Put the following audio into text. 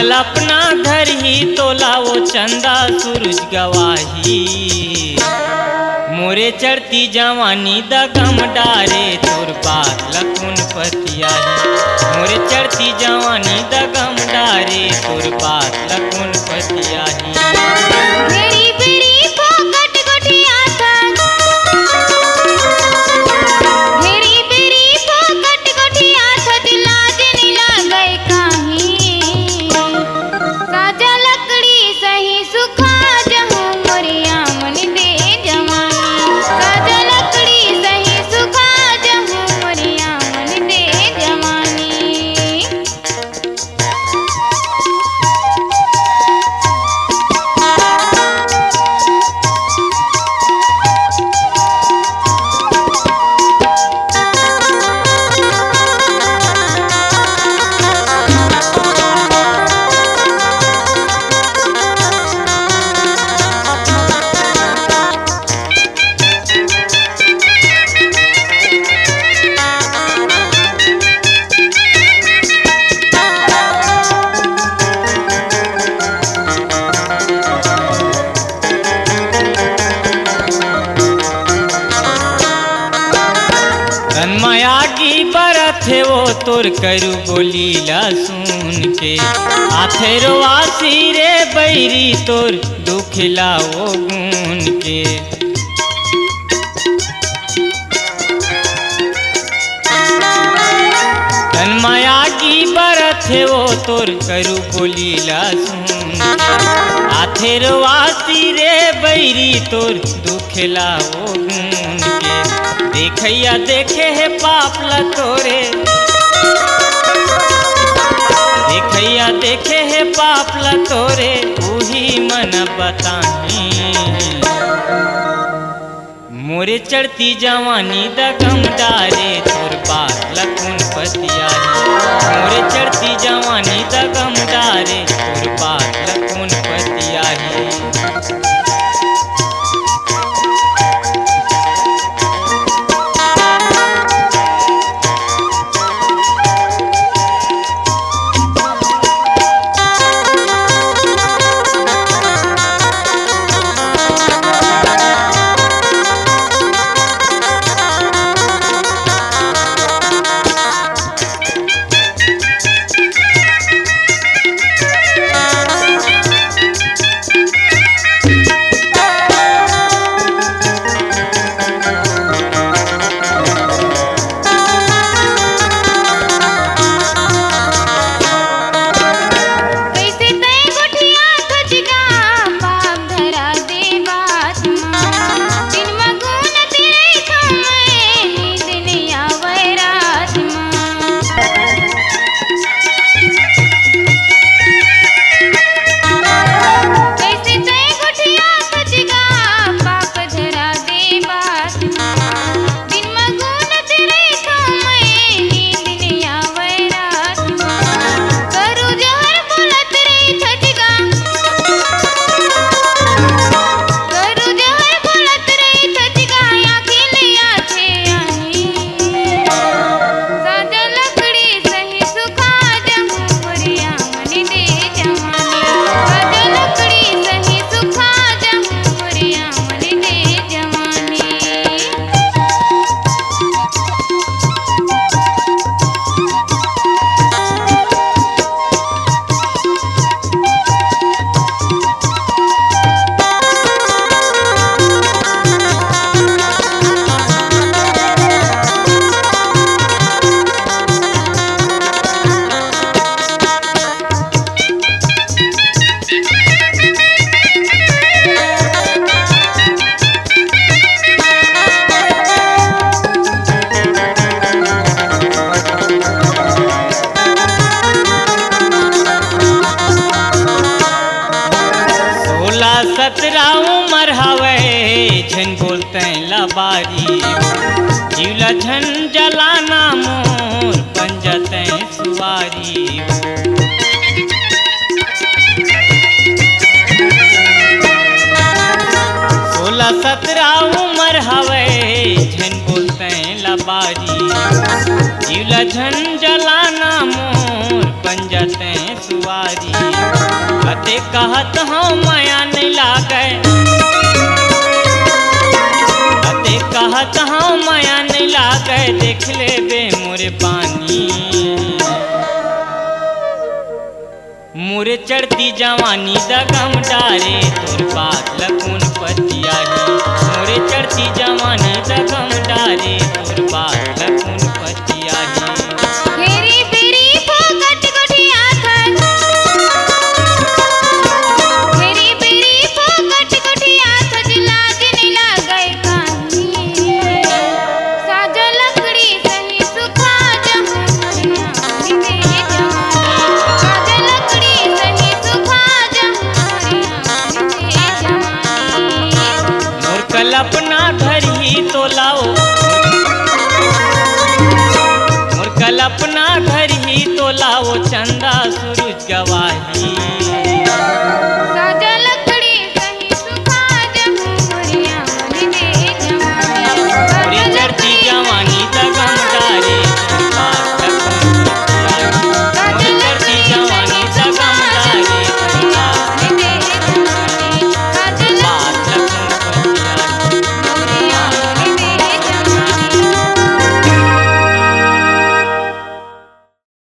पागल अपना घर ही तोला वो चंदा सूरज गवाही। मोरे चढ़ती जवानी दगम डारे तोर बात लखुन पतियाही। मोरे चढ़ती जवानी दगम डारे तोर बात लखुन पतियाही। मेरी बेरी फोकट गोटिया था, मेरी बेरी फोकट गोटिया था, दिलाज नीला गए काहीं। साजा लकड़ी सही सुखा जहूं मोरिया मन दे जवानी। साजा लकड़ी सही सुखा जहूं मोरिया मन दे जवानी। तन्माया की बरत है वो तोर करू बोलीला सुन के। आथेरो आसी रे बैरी तोर दुखिला वो गुन के। तन्माया की बरत है वो तोर करू बोलीला सुन के। आथेरो आसी रे बैरी तोर दुखिला वो गुन के। देखैया देखे है पापला तोरे, देखैया देखे है पापला तोरे, उही मन बताही। मोरे चढ़ती जवानी दगम डारे तोर बात लखुन पतियाही। मोरे चढ़ती जवानी दगम डारे तोर बात लखुन पतियाही। बारी जीवला झन जलाना मोर पंजते सुवारी। 16-17 उम्र हवे झन बोलते लबारी। जीवला झन जलाना मोर पंजते सुवारी। अते कहत हूँ माया नहीं लागे, अते कहत हूँ माया नहीं लागे, देख ले बे मोरे पानी। मोरे चढ़ती जवानी दगम डारे तोर बात लकुन पतिया ही। मोरे चढ़ती जवानी दगम डारे तोर बात लकुन पतिया ही। घेरी बेरी फोकट गोठिया थन, घेरी बेरी फोकट गोठिया थन, लाज नहीं लागे कानी। साजा लकड़ी सही सुखा जहाँ मरिया दे जवानी। साजा लकड़ी सही सुखा जहाँ मरिया दे जवानी। मोर कल्पना घर ही तो लाओ, मोर कल्पना घर ही तो लाओ, चंदा